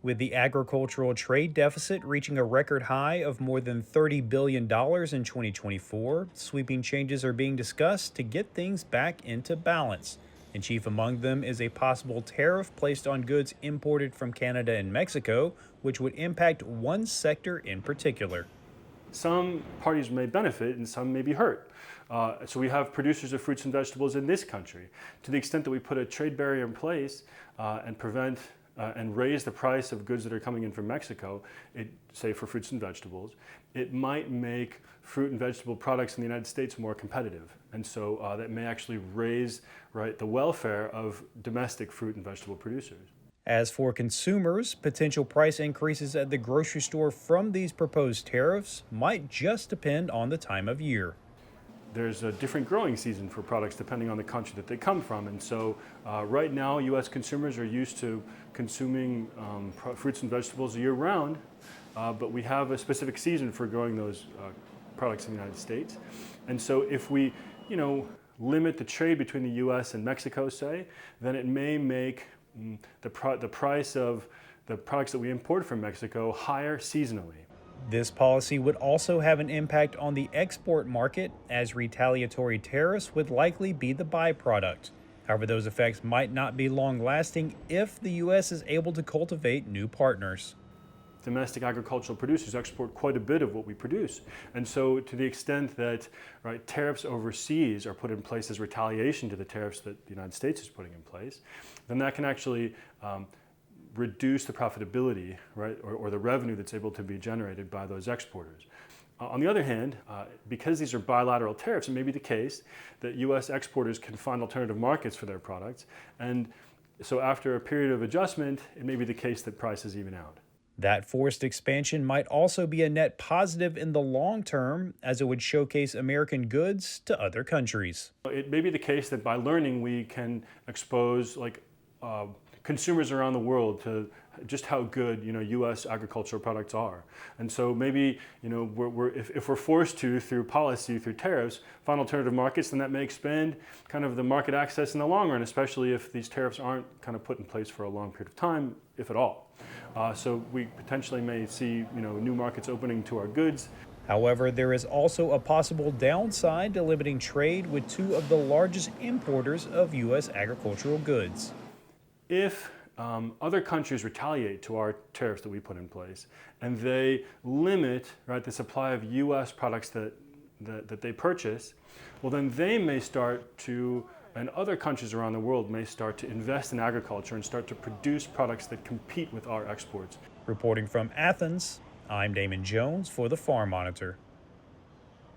With the agricultural trade deficit reaching a record high of more than $30 billion in 2024, sweeping changes are being discussed to get things back into balance. And chief among them is a possible tariff placed on goods imported from Canada and Mexico, which would impact one sector in particular. Some parties may benefit and some may be hurt. So we have producers of fruits and vegetables in this country. To the extent that we put a trade barrier in place and prevent and raise the price of goods that are coming in from Mexico, say for fruits and vegetables, it might make fruit and vegetable products in the United States more competitive. And so that may actually raise the welfare of domestic fruit and vegetable producers. As for consumers, potential price increases at the grocery store from these proposed tariffs might just depend on the time of year. There's a different growing season for products depending on the country that they come from. And so right now, U.S. consumers are used to consuming fruits and vegetables year round, but we have a specific season for growing those products in the United States. And so if we, limit the trade between the U.S. and Mexico, say, then it may make the price of the products that we import from Mexico higher seasonally. This policy would also have an impact on the export market, as retaliatory tariffs would likely be the byproduct. However, those effects might not be long-lasting if the U.S. is able to cultivate new partners. Domestic agricultural producers export quite a bit of what we produce. And so to the extent that tariffs overseas are put in place as retaliation to the tariffs that the United States is putting in place, then that can actually reduce the profitability, or the revenue that's able to be generated by those exporters. On the other hand, because these are bilateral tariffs, it may be the case that U.S. exporters can find alternative markets for their products. And so after a period of adjustment, it may be the case that prices even out. That forced expansion might also be a net positive in the long term, as it would showcase American goods to other countries. It may be the case that by learning we can expose consumers around the world to just how good U.S. agricultural products are. And so maybe if we're forced to, through policy, through tariffs, find alternative markets, then that may expand kind of the market access in the long run, especially if these tariffs aren't kind of put in place for a long period of time, if at all. So we potentially may see new markets opening to our goods. However, there is also a possible downside to limiting trade with two of the largest importers of U.S. agricultural goods. If other countries retaliate to our tariffs that we put in place, and they limit the supply of U.S. products that they purchase, well, then they may start to, and other countries around the world may start to invest in agriculture and start to produce products that compete with our exports. Reporting from Athens, I'm Damon Jones for the Farm Monitor.